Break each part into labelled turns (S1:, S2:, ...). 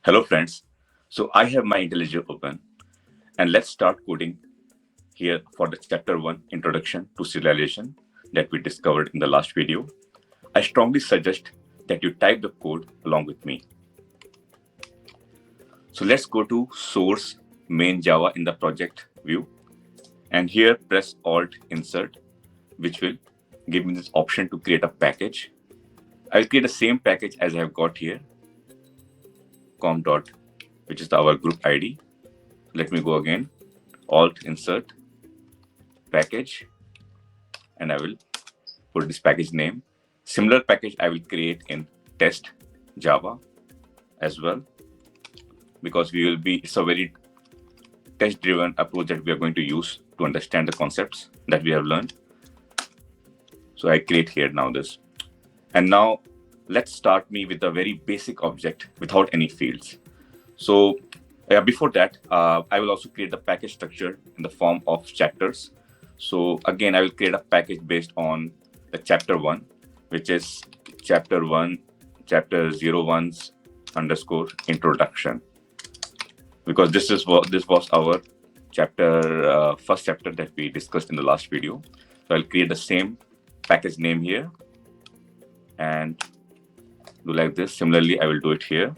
S1: Hello friends, so I have my IntelliJ open and let's start coding here for the chapter 1 introduction to serialization that we discovered in the last video. I strongly suggest that you type the code along with me. So let's go to source main Java in the project view and here press Alt Insert, which will give me this option to create a package. I'll create the same package as I have got here, com dot, which is our group ID. Let me go again, Alt Insert, package, and I will put this package name. Similar package I will create in test Java as well, because it's a very test-driven approach that we are going to use to understand the concepts that we have learned. So I create here now this. And now let's start me with a very basic object without any fields. So before that, I will also create the package structure in the form of chapters. So again, I will create a package based on the chapter 1, which is chapter 1, chapter 01's underscore introduction. Because this was our chapter, first chapter that we discussed in the last video. So I'll create the same package name here and do like this. Similarly, I will do it here.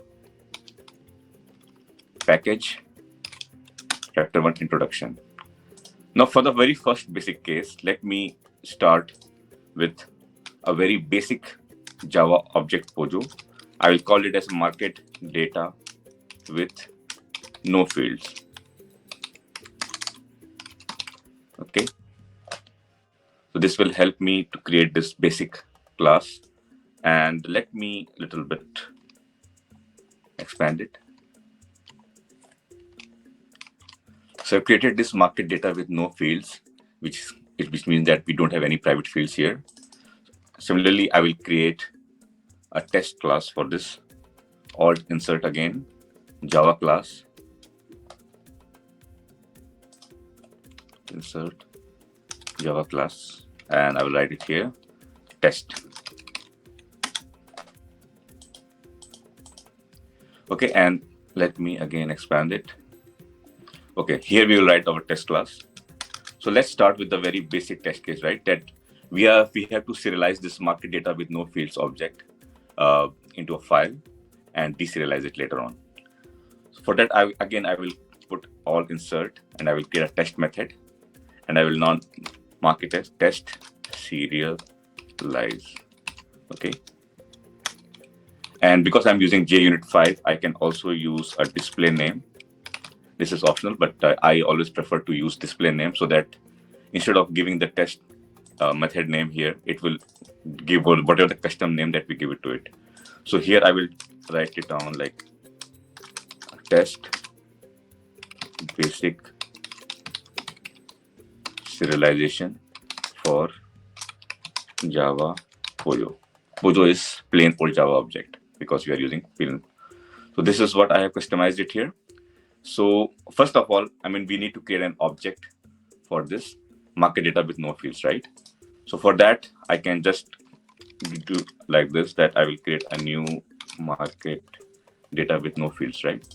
S1: Package chapter 1 introduction. Now for the very first basic case, let me start with a very basic Java object Pojo. I will call it as MarketData with no fields. Okay. So this will help me to create this basic class, and let me a little bit expand it. So I've created this MarketData with no fields, which means that we don't have any private fields here. Similarly, I will create a test class for this. Alt Insert again, Java class. Insert Java class, and I will write it here, test. Okay, and let me again expand it. Okay, here we will write our test class. So let's start with the very basic test case, right? That we have to serialize this MarketData with no fields object into a file and deserialize it later on. So for that, I will put all insert and I will create a test method, and I will now mark it as test serialize. Okay. And because I'm using JUnit 5, I can also use a display name. This is optional, but I always prefer to use display name so that instead of giving the test method name here, it will give whatever the custom name that we give it to it. So here I will write it down like test basic serialization for Java Pojo. Pojo is plain old Java object because we are using plain. So this is what I have customized it here. So first of all, we need to create an object for this MarketData with no fields, right? So for that, I can just do like this, that I will create a new MarketData with no fields, right?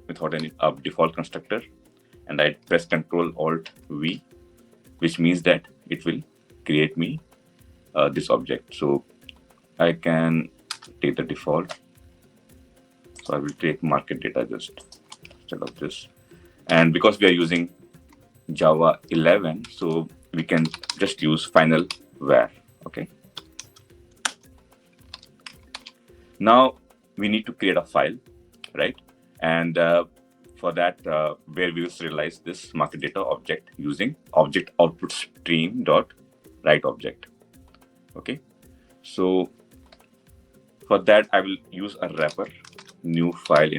S1: Without any default constructor. And I press Ctrl Alt V, which means that it will create me this object. So I can take the default. So I will take MarketData just instead of this. And because we are using Java 11, so we can just use final var. Okay. Now we need to create a file, right? And for that, where we will serialize this MarketData object using ObjectOutputStream dot write object. Okay. So for that, I will use a wrapper, new file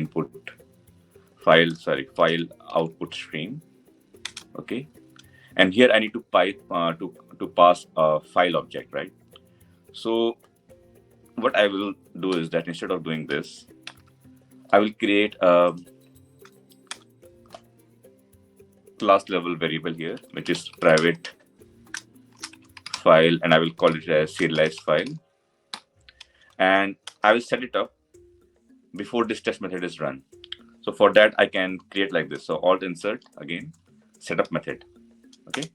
S1: output stream. Okay. And here I need to pass a file object, right? So what I will do is that instead of doing this, I will create a class level variable here, which is private file, and I will call it a serialized file. And I will set it up before this test method is run. So for that, I can create like this. So alt insert again, setup method. Okay,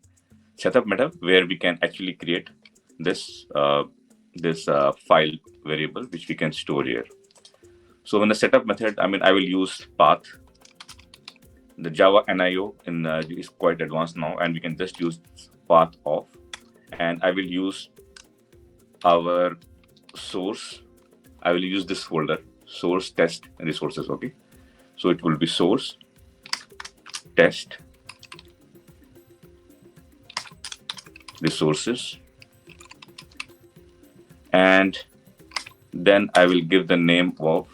S1: setup method where we can actually create this file variable which we can store here. So in the setup method, I will use path. The Java NIO is quite advanced now, and we can just use path of, and I will use our source. I will use this folder, source test resources. Okay, so it will be source test resources, and then I will give the name of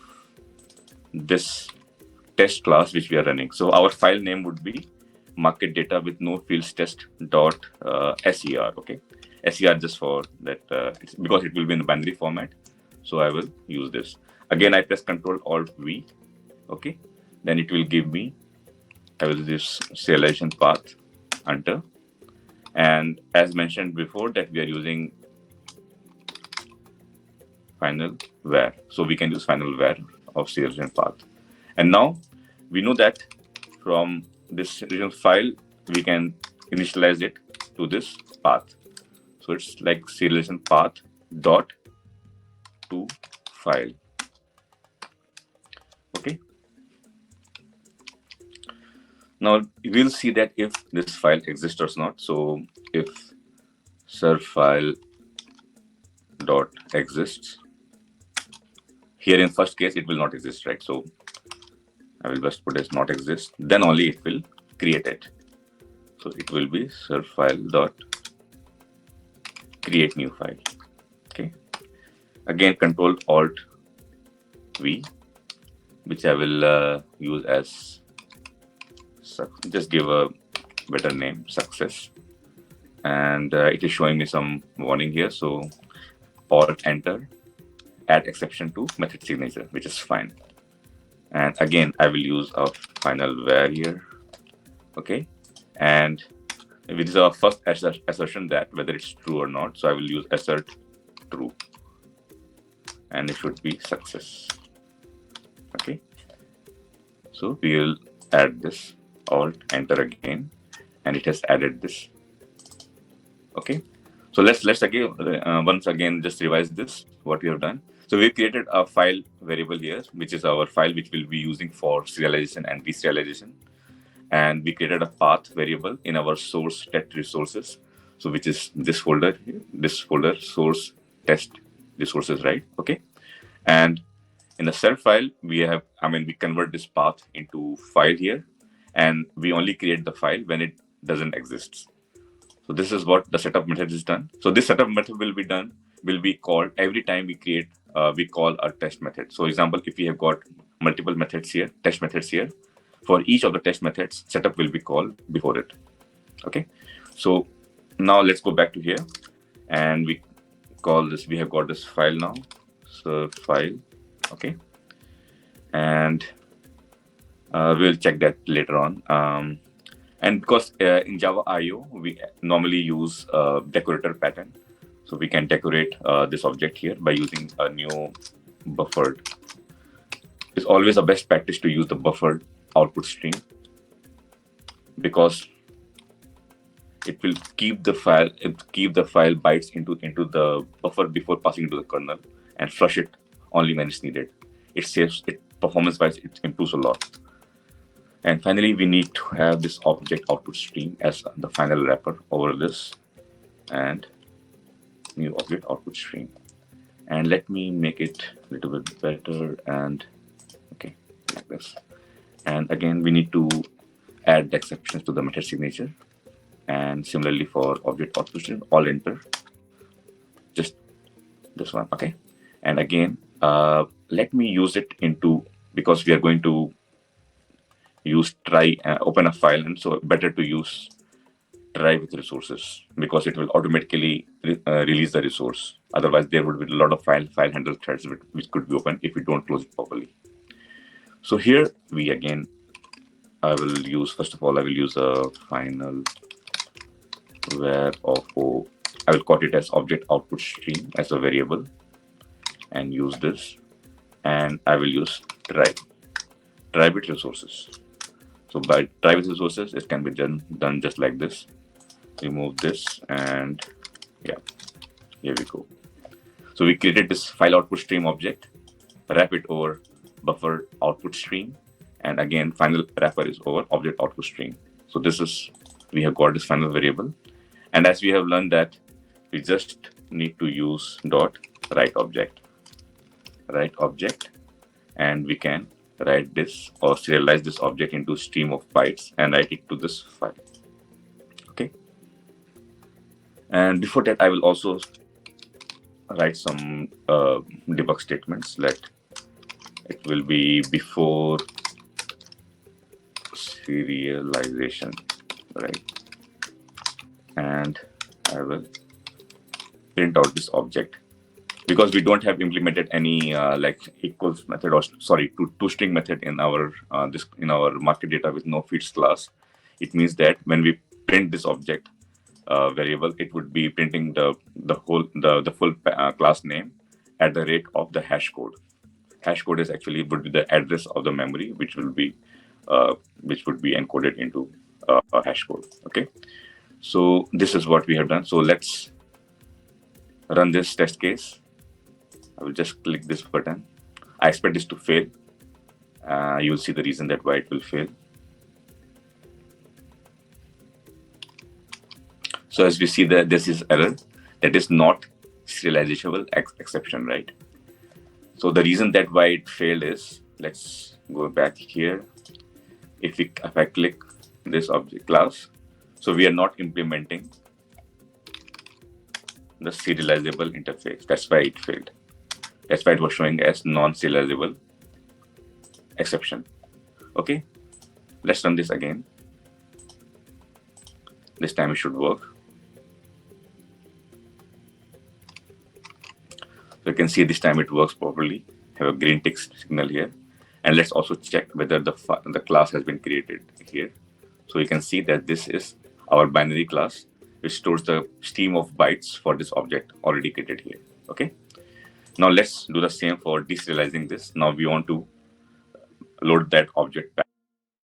S1: this test class which we are running. So our file name would be marketData with no fields test dot ser. Okay, ser just for that because it will be in the binary format. So I will use this. Again, I press Control Alt V. Okay, then it will give me, I will use serialization path enter. And as mentioned before, that we are using final var. So we can use final var of serialization path. And now we know that from this original file, we can initialize it to this path. So it's like serialization path dot to file. Okay. Now we'll see that if this file exists or not. So if serFile.exists, here in first case it will not exist, right? So I will just put as not exist, then only it will create it. So it will be serFile.create new file. Okay. Again, Control Alt V, which I will use as just give a better name, success. And it is showing me some warning here. So Alt enter, add exception to method signature, which is fine. And again, I will use a final var here. Okay. And this is our first assertion that whether it's true or not. So I will use assert true. And it should be success. Okay. So we will add this, alt enter again, and it has added this. Okay. So let's again once again just revise this, what we have done. So we created a file variable here, which is our file which we'll be using for serialization and deserialization. And we created a path variable in our source test resources. So which is this folder here, this folder source test resources, right? Okay. And in the ser file, we convert this path into file here, and we only create the file when it doesn't exist. So this is what the setup method is done. So this setup method will be called every time we call a test method. So example, if we have got multiple methods here, test methods here, for each of the test methods, setup will be called before it. Okay. So now let's go back to here, and we call this, we have got this file now. So file. Okay. And we'll check that later on. And because in Java IO, we normally use decorator pattern. So we can decorate this object here by using a new buffered. It's always a best practice to use the buffered output stream, because it will keep the file bytes into the buffer before passing into the kernel and flush it only when it's needed. It saves it performance-wise, it improves a lot. And finally, we need to have this ObjectOutputStream as the final wrapper over this, and new ObjectOutputStream. And let me make it a little bit better, and okay, like this. And again, we need to add the exceptions to the method signature. And similarly for ObjectOutputStream, all enter, just this one, okay. And again, let me use it into, because we are going to use try open a file, and so better to use try with resources, because it will automatically release the resource. Otherwise, there would be a lot of file handle threads which could be open if we don't close it properly. So here we again, first of all, I will use a final var of O. I will call it as ObjectOutputStream as a variable and use this. And I will use try with resources. So by try with resources, it can be done just like this. Remove this, and yeah, here we go. So we created this FileOutputStream object, wrap it over BufferedOutputStream, and again, final wrapper is over ObjectOutputStream. So we have got this final variable. And as we have learned that we just need to use .writeObject, and we can write this or serialize this object into stream of bytes and write it to this file. Okay. And before that, I will also write some debug statements. It will be before serialization, right? And I will print out this object because we don't have implemented any like equals method or toString method in our MarketData with no feeds class. It means that when we print this object variable, it would be printing the full class name at the rate of the hash code. Hash code is actually would be the address of the memory, which would be encoded into a hash code. Okay, so this is what we have done. So let's run this test case. I will just click this button. I expect this to fail. You will see the reason that why it will fail. So as we see that this is error, that is not serializable exception, right? So the reason that why it failed is, let's go back here. If I click this object class, so we are not implementing the serializable interface. That's why it failed. That's why it was showing as non-serializable exception. Okay, let's run this again. This time it should work. So you can see this time it works properly. Have a green tick signal here. And let's also check whether the class has been created here. So you can see that this is our binary class, which stores the stream of bytes for this object already created here. Okay. Now let's do the same for deserializing this. Now we want to load that object back.